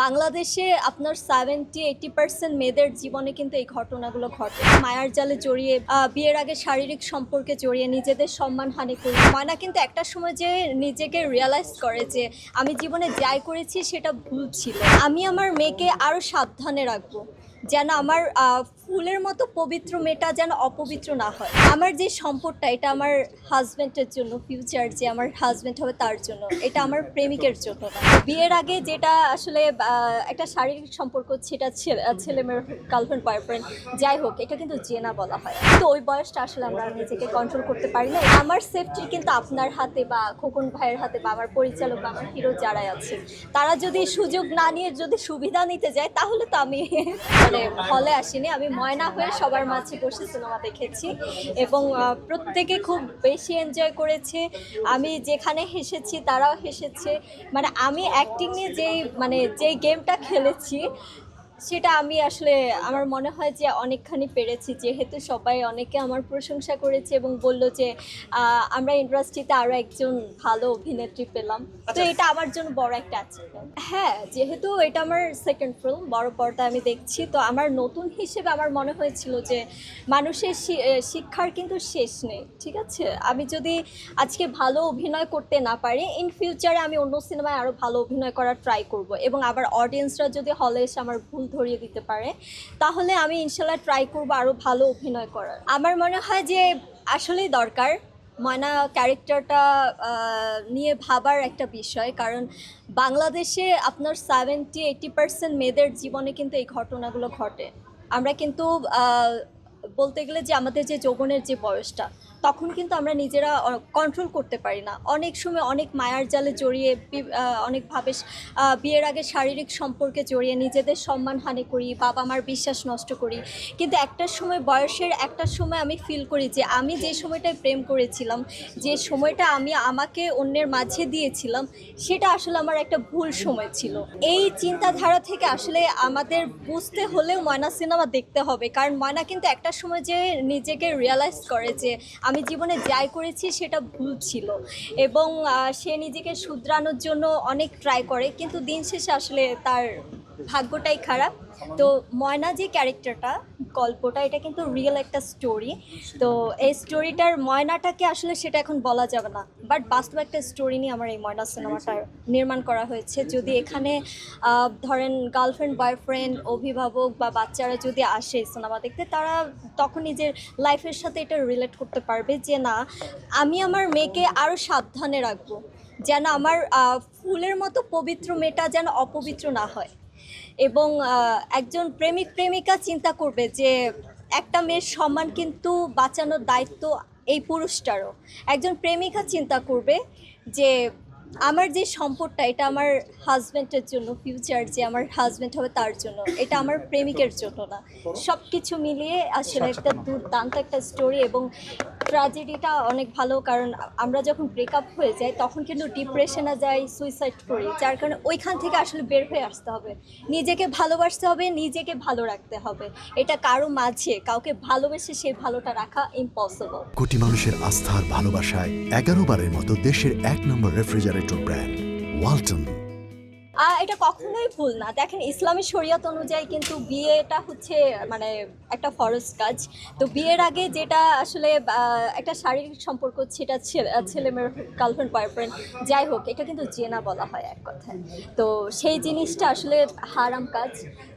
বাংলাদেশে আপনার 70-80% মেয়েদের জীবনে কিন্তু এই ঘটনাগুলো ঘটে। মায়ার জালে জড়িয়ে বিয়ের আগে শারীরিক সম্পর্কে জড়িয়ে নিজেদের সম্মানহানি করি। ময়না কিন্তু একটা সময় যে নিজেকে রিয়ালাইজ করে যে আমি জীবনে যাই করেছি সেটা ভুল ছিল। আমি আমার মেয়েকে আরও সাবধানে রাখবো, যেন আমার ফুলের মতো পবিত্র মেয়েটা যেন অপবিত্র না হয়। আমার যে সম্পদটা এটা আমার হাজব্যান্ডের জন্য, ফিউচার যে আমার হাজব্যান্ড হবে তার জন্য, এটা আমার প্রেমিকের জন্য না। বিয়ের আগে যেটা আসলে একটা শারীরিক সম্পর্ক, সেটা ছেলে মেয়ের গার্লফ্রেন্ড বয়ফ্রেন্ড যাই হোক, এটা কিন্তু জেনা বলা হয়। কিন্তু ওই বয়সটা আসলে আমরা নিজেকে কন্ট্রোল করতে পারি না। আমার সেফটি কিন্তু আপনার হাতে বা খোকন ভাইয়ের হাতে বা আমার পরিচালক বা আমার হিরো যারাই আছে, তারা যদি সুযোগ না নিয়ে যদি সুবিধা নিতে যায় তাহলে তো আমি মানে হলে আসিনি। আমি ময়না হয়ে সবার মাঝে বসে সিনেমা দেখেছি এবং প্রত্যেকে খুব বেশি এনজয় করেছে। আমি যেখানে হেসেছি তারাও হেসেছে। মানে আমি অ্যাক্টিং নিয়ে যেই গেমটা খেলেছি সেটা আমি আসলে আমার মনে হয় যে অনেকখানি পেরেছি, যেহেতু সবাই অনেকে আমার প্রশংসা করেছে এবং বলল যে আমরা ইন্ডাস্ট্রিতে আরও একজন ভালো অভিনেত্রী পেলাম। তো এটা আমার জন্য বড় একটা অ্যাচিভমেন্ট। হ্যাঁ, যেহেতু এটা আমার সেকেন্ড ফিল্ম, বড় পর্দায় আমি দেখছি, তো আমার নতুন হিসেবে আমার মনে হয়েছিল যে মানুষের শিক্ষার কিন্তু শেষ নেই। ঠিক আছে, আমি যদি আজকে ভালো অভিনয় করতে না পারি, ইন ফিউচারে আমি অন্য সিনেমায় আরও ভালো অভিনয় করার ট্রাই করব এবং আবার অডিয়েন্সরা যদি হলে এসে আমার ভুল ধরিয়ে দিতে পারে তাহলে আমি ইনশাল্লাহ ট্রাই করবো আরও ভালো অভিনয় করার। আমার মনে হয় যে আসলেই দরকার ময়না ক্যারেক্টারটা নিয়ে ভাবার একটা বিষয়, কারণ বাংলাদেশে আপনার 70-80% মেয়েদের জীবনে কিন্তু এই ঘটনাগুলো ঘটে। আমরা কিন্তু বলতে গেলে যে আমাদের যে যৌবনের যে বয়সটা, তখন কিন্তু আমরা নিজেরা কন্ট্রোল করতে পারি না। অনেক সময় অনেক মায়ার জালে জড়িয়ে অনেকভাবে বিয়ের আগে শারীরিক সম্পর্কে জড়িয়ে নিজেদের সম্মানহানি করি, বাবা মার বিশ্বাস নষ্ট করি। কিন্তু বয়সের একটা সময় আমি ফিল করি যে আমি যে সময়টায় প্রেম করেছিলাম, যে সময়টা আমি আমাকে অন্যের মাঝে দিয়েছিলাম, সেটা আসলে আমার একটা ভুল সময় ছিল। এই চিন্তাধারা থেকে আসলে আমাদের বুঝতে হলেও ময়না সিনেমা দেখতে হবে, কারণ ময়না কিন্তু একটা সময় যে নিজেকে রিয়ালাইজ করে যে আমি জীবনে যাই করেছি সেটা ভুল ছিল এবং সে নিজেকে শুধরানোর জন্য অনেক ট্রাই করে, কিন্তু দিন শেষে আসলে তার ভাগ্যটাই খারাপ। তো ময়না যে ক্যারেক্টারটা, গল্পটা, এটা কিন্তু রিয়েল একটা স্টোরি। তো এই স্টোরিটার ময়নাটাকে আসলে সেটা এখন বলা যাবে না, বাট বাস্তব একটা স্টোরি নিয়ে আমার এই ময়না সিনেমাটা নির্মাণ করা হয়েছে। যদি এখানে ধরেন গার্লফ্রেন্ড বয়ফ্রেন্ড, অভিভাবক বা বাচ্চারা যদি আসে সিনেমা দেখতে, তারা তখন নিজের লাইফের সাথে এটা রিলেট করতে পারবে যে না, আমি আমার মেয়েকে আরও সাবধানে রাখবো, যেন আমার ফুলের মতো পবিত্র মেয়েটা যেন অপবিত্র না হয়। এবং একজন প্রেমিক প্রেমিকা চিন্তা করবে যে একটা মেয়ের সম্মান কিন্তু বাঁচানোর দায়িত্ব এই পুরুষটারও। একজন প্রেমিকা চিন্তা করবে যে আমার যে সম্পদটা এটা আমার হাজব্যান্ডের জন্য, ফিউচার যে আমার হাজব্যান্ড হবে তার জন্য, এটা আমার প্রেমিকের জন্য না। সব কিছু মিলিয়ে আসলে একটা দুর্দান্ত একটা স্টোরি এবং ট্র্যাজেডিটা অনেক ভালো, কারণ আমরা যখন ব্রেকআপ হয়ে যাই তখন কিন্তু ডিপ্রেশনে যাই, সুইসাইড করি, যার কারণে ওইখান থেকে আসলে বের হয়ে আসতে হবে। নিজেকে ভালোবাসতে হবে, নিজেকে ভালো রাখতে হবে। এটা কারো মাঝে কাউকে ভালোবেসে সেই ভালোটা রাখা ইম্পসিবল। কোটি মানুষের আস্থার ভালোবাসায় 11 বারের মতো দেশের 1 নম্বর রেফ্রিজারেটর ব্র্যান্ড ওয়ালটন। এটা কখনোই ভুল না। দেখেন, ইসলামী শরিয়ত অনুযায়ী কিন্তু বিয়েটা হচ্ছে মানে একটা ফরজ কাজ। তো বিয়ের আগে যেটা আসলে একটা শারীরিক সম্পর্ক, সেটা ছেলে মেয়ের গার্লফ্রেন্ড বয়ফ্রেন্ড যাই হোক, এটা কিন্তু জেনা বলা হয় এক কথায়। তো সেই জিনিসটা আসলে হারাম কাজ।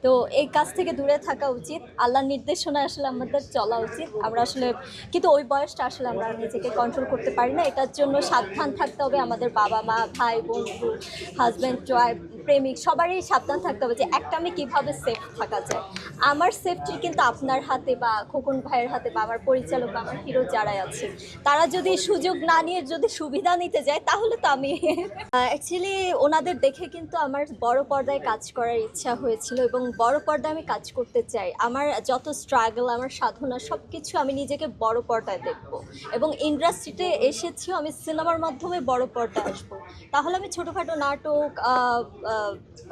তো এই কাজ থেকে দূরে থাকা উচিত, আল্লাহর নির্দেশনা আসলে আমাদের চলা উচিত। আমরা আসলে কিন্তু ওই বয়সটা আসলে আমরা নিজেকে কন্ট্রোল করতে পারি না। এটার জন্য সাবধান থাকতে হবে আমাদের বাবা মা, ভাই, বন্ধু, হাজব্যান্ড, ওয়াইফ, প্রেমিক, সবারই সাবধান থাকতে হবে যে একটা আমি কীভাবে সেফ থাকা যায়। আমার সেফটি কিন্তু আপনার হাতে বা খোকন ভাইয়ের হাতে বা আমার পরিচালক বা আমার হিরো যারাই আছে, তারা যদি সুযোগ না নিয়ে যদি সুবিধা নিতে যায় তাহলে তো আমি অ্যাকচুয়ালি ওনাদের দেখে কিন্তু আমার বড় পর্দায় কাজ করার ইচ্ছা হয়েছিল এবং বড় পর্দায় আমি কাজ করতে চাই। আমার যত স্ট্রাগল, আমার সাধনা, সব কিছু আমি নিজেকে বড় পর্দায় দেখব এবং ইন্ডাস্ট্রিতে এসেছিও আমি সিনেমার মাধ্যমে বড় পর্দায় আসবো। তাহলে আমি ছোটোখাটো নাটক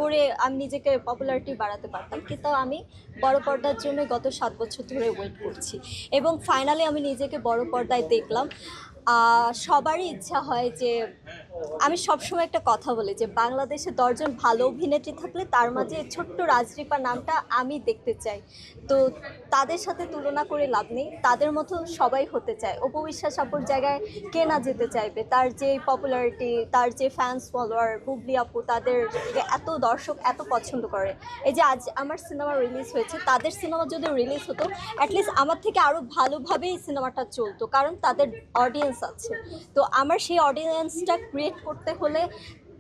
করে আমি নিজেকে পপুলারিটি বাড়াতে পারতাম, কিন্তু আমি বড় পর্দার জন্য গত 7 বছর ধরে ওয়েট করছি এবং ফাইনালি আমি নিজেকে বড় পর্দায় দেখলাম। সবারই ইচ্ছা হয় যে আমি সবসময় একটা কথা বলি যে বাংলাদেশে 10 জন ভালো অভিনেত্রী থাকলে তার মাঝে ছোট্ট রাজরিপা নামটা আমি দেখতে চাই। তো তাদের সাথে তুলনা করে লাভ নেই, তাদের মতো সবাই হতে চায়। অপু বিশ্বাস আপুর জায়গায় কে না যেতে চাইবে? তার যে পপুলারিটি, তার যে ফ্যান্স ফলোয়ার, বুবলি আপু, তাদের এত দর্শক এত পছন্দ করে। এই যে আজ আমার সিনেমা রিলিজ হয়েছে, তাদের সিনেমা যদি রিলিজ হতো অ্যাটলিস্ট আমার থেকে আরও ভালোভাবেই সিনেমাটা চলতো, কারণ তাদের অডিয়েন্স আছে। তো আমার সেই অডিয়েন্সটা ক্রিয়েট করতে হলে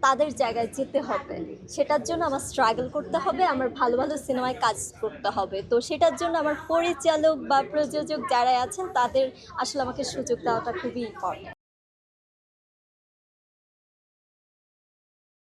তাদের জায়গায় যেতে হবে, সেটার জন্য আমার স্ট্রাগল করতে হবে, আমার ভালো ভালো সিনেমায় কাজ করতে হবে। তো সেটার জন্য আমার পরিচালক বা প্রযোজক যারা আছেন তাদের আসলে আমাকে সুযোগ দেওয়াটা খুবই ইম্পর্টেন্ট।